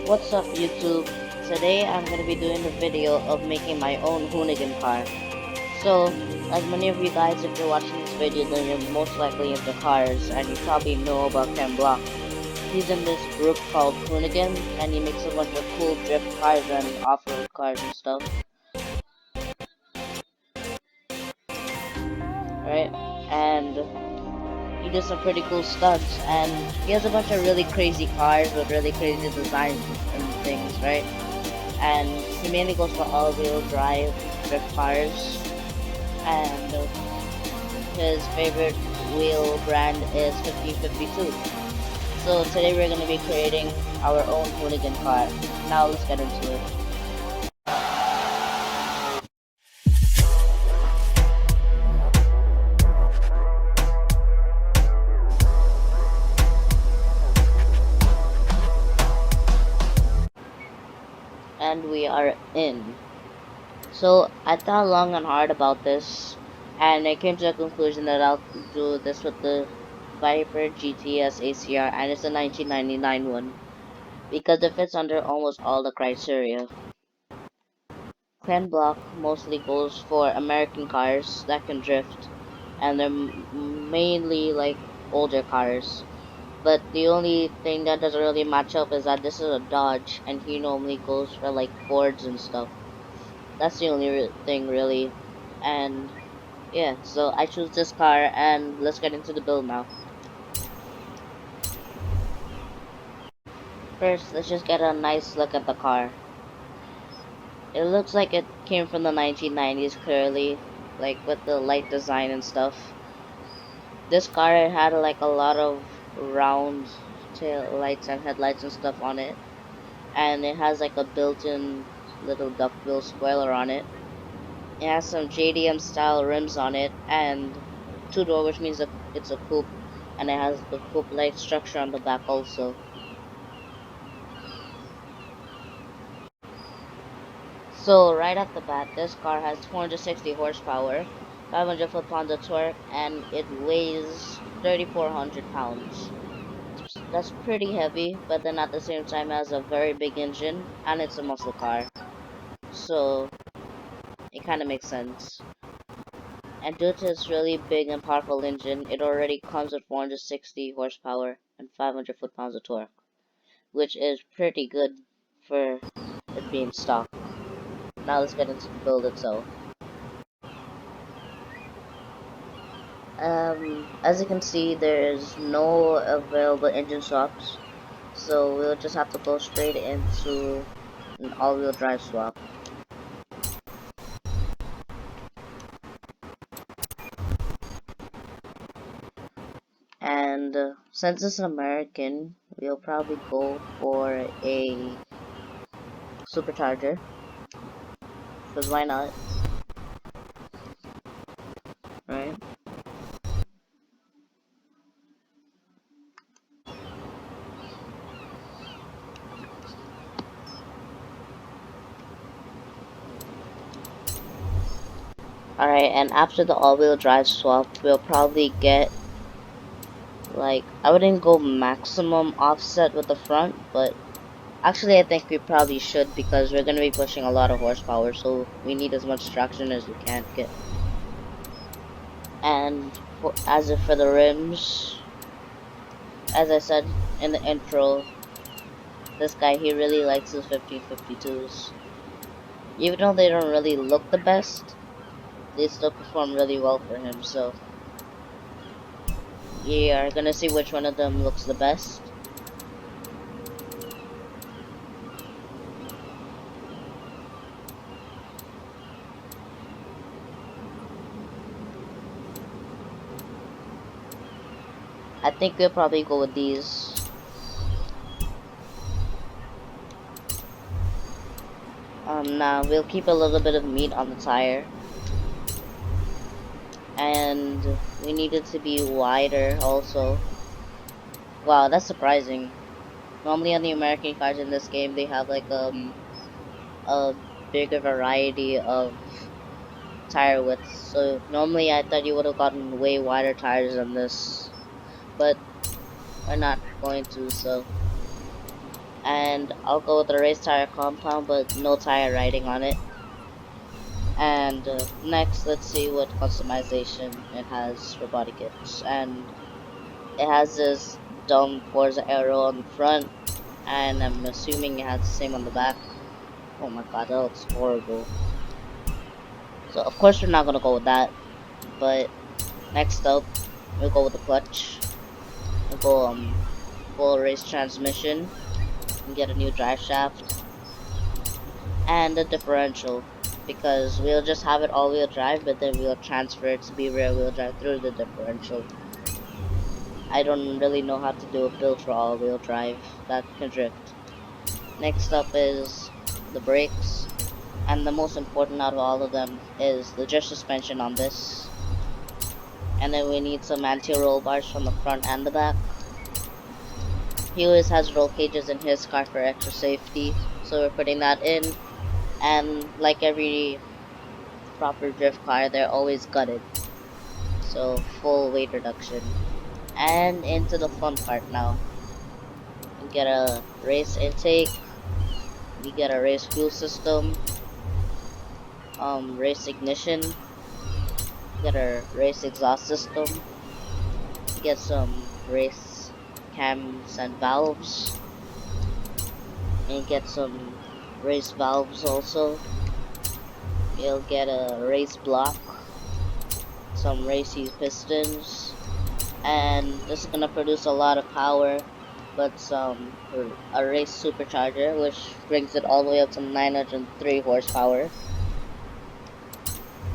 What's up YouTube? Today I'm going to be doing a video of making my own Hoonigan car. So, like many of you guys, if you're watching this video, then you're most likely into cars, and you probably know about Ken Block. He's in this group called Hoonigan, and he makes a bunch of cool drift cars and off-road cars and stuff. Right? And he does some pretty cool stunts, and he has a bunch of really crazy cars with really crazy designs and things, right? And he mainly goes for all-wheel drive drift cars, and his favorite wheel brand is 1552. So today we're going to be creating our own Hoonigan car. Now let's get into it. And we are in. So I thought long and hard about this, and I came to the conclusion that I'll do this with the Viper GTS ACR, and it's a 1999 one, because it fits under almost all the criteria. Clan Block mostly goes for American cars that can drift, and they're mainly like older cars. But the only thing that doesn't really match up is that this is a Dodge, and he normally goes for like Fords and stuff. That's the only thing really. And yeah, so I choose this car, and let's get into the build now. First, let's just get a nice look at the car. It looks like it came from the 1990s clearly, like with the light design and stuff. This car had like a lot of round tail lights and headlights and stuff on it, and it has like a built-in little duckbill spoiler on it. It has some JDM style rims on it, and two-door, which means that it's a coupe, and it has the coupe-like structure on the back also. So right off the bat, this car has 460 horsepower, 500 foot-pounds of torque, and it weighs 3,400 pounds. That's pretty heavy, but then at the same time it has a very big engine, and it's a muscle car. So it kind of makes sense. And due to its really big and powerful engine, it already comes with 460 horsepower and 500 foot-pounds of torque, which is pretty good for it being stock. Now let's get into the build itself. As you can see, there is no available engine swaps, so we'll just have to go straight into an all-wheel drive swap. And since it's American, we'll probably go for a supercharger, because why not, right? Alright, and after the all-wheel drive swap, we'll probably get, like, I wouldn't go maximum offset with the front, but actually I think we probably should, because we're going to be pushing a lot of horsepower, so we need as much traction as we can get. And for the rims, as I said in the intro, this guy, he really likes his 1552s. Even though they don't really look the best, they still perform really well for him, so we are gonna see which one of them looks the best. I think we'll probably go with these. Now we'll keep a little bit of meat on the tire. And we need it to be wider also. Wow, that's surprising. Normally on the American cars in this game, they have like a bigger variety of tire widths. So normally I thought you would have gotten way wider tires than this, but we're not going to. So And I'll go with the race tire compound, but no tire riding on it. And next, let's see what customization it has for body kits. And it has this dumb Forza arrow on the front, and I'm assuming it has the same on the back. Oh my god, that looks horrible. So of course we're not gonna go with that. But next up, we'll go with the clutch. We'll go full race transmission and get a new drive shaft and a differential, because we'll just have it all-wheel drive, but then we'll transfer it to be rear-wheel drive through the differential. I don't really know how to do a build for all-wheel drive that can drift. Next up is the brakes, and the most important out of all of them is the drift suspension on this. And then we need some anti-roll bars from the front and the back. He always has roll cages in his car for extra safety, so we're putting that in. And like every proper drift car, they're always gutted, so full weight reduction. And into the fun part now. We get a race intake, we get a race fuel system, race ignition, get a race exhaust system, get some race cams and valves, and get some race valves also. You'll get a race block, some racy pistons, and this is gonna produce a lot of power, but some a race supercharger, which brings it all the way up to 903 horsepower,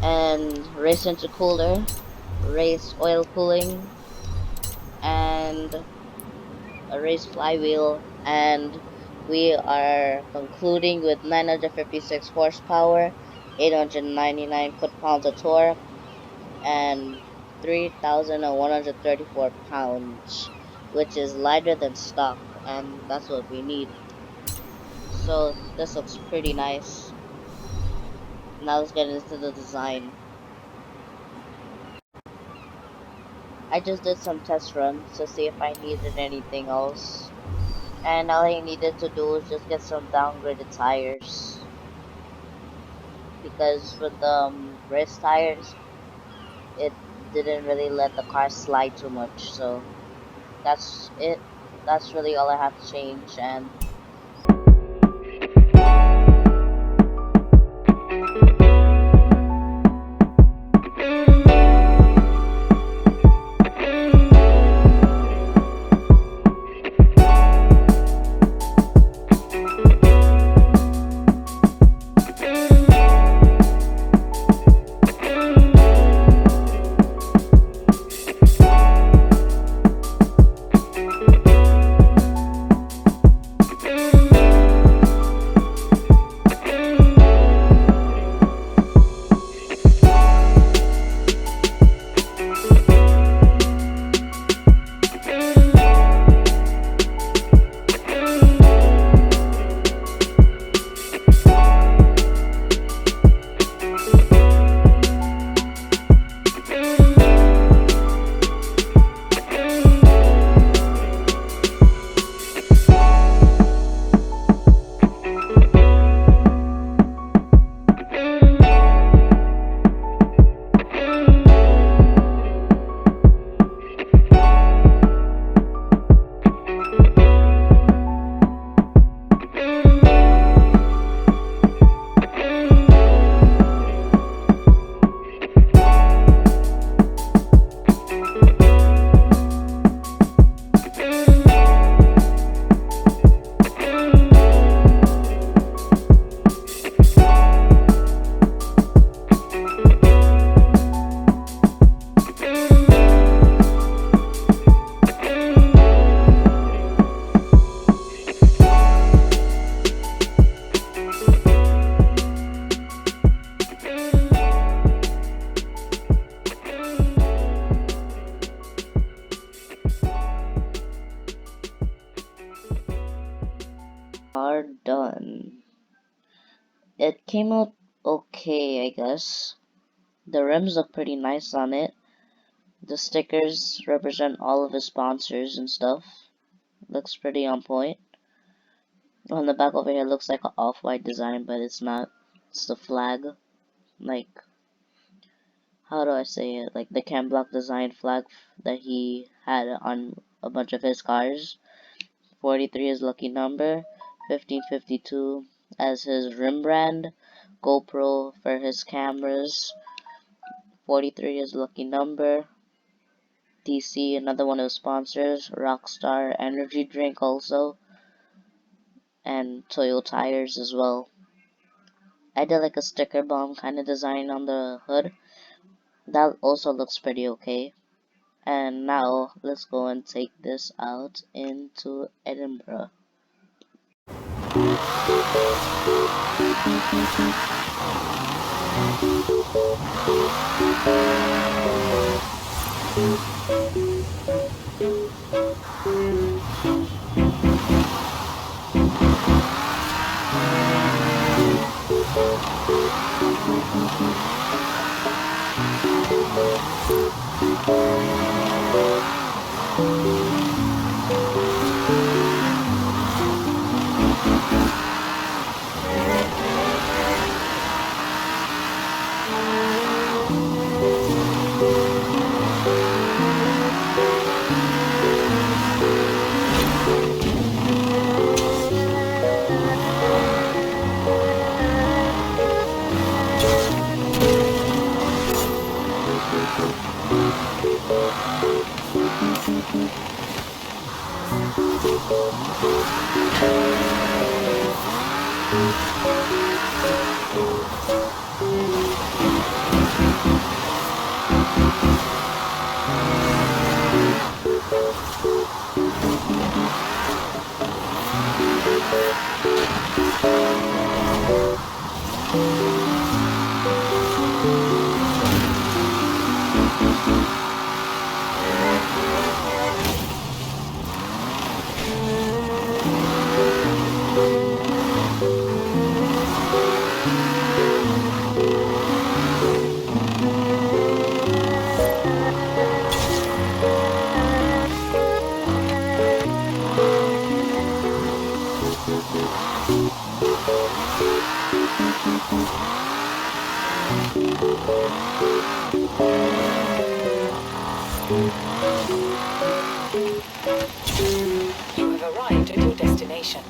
and race intercooler, race oil cooling, and a race flywheel, and we are concluding with 956 horsepower, 899 foot-pounds of torque, and 3,134 pounds, which is lighter than stock, and that's what we need. So this looks pretty nice. Now let's get into the design. I just did some test runs to see if I needed anything else, and all I needed to do was just get some downgraded tires, because with the race tires, it didn't really let the car slide too much. So that's it. That's really all I have to change. And are done. It came out okay, I guess. The rims look pretty nice on it. The stickers represent all of the sponsors and stuff. Looks pretty on point. On the back over here looks like an off-white design, but it's not. It's the flag. Like, how do I say it? Like the cam block design flag that he had on a bunch of his cars. 43 is lucky number. 1552 as his rim brand. GoPro for his cameras. 43 is lucky number. DC, another one of his sponsors. Rockstar energy drink also. And Toyo tires as well. I did like a sticker bomb kind of design on the hood. That also looks pretty okay. And now let's go and take this out into Edinburgh. You have arrived at your destination.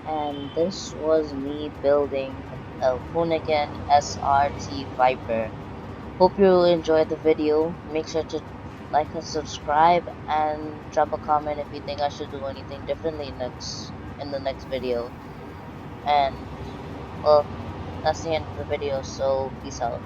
And this was me building a Hoonigan SRT Viper. Hope you enjoyed the video. Make sure to like and subscribe, and drop a comment if you think I should do anything differently in the next video. And well, that's the end of the video, so peace out.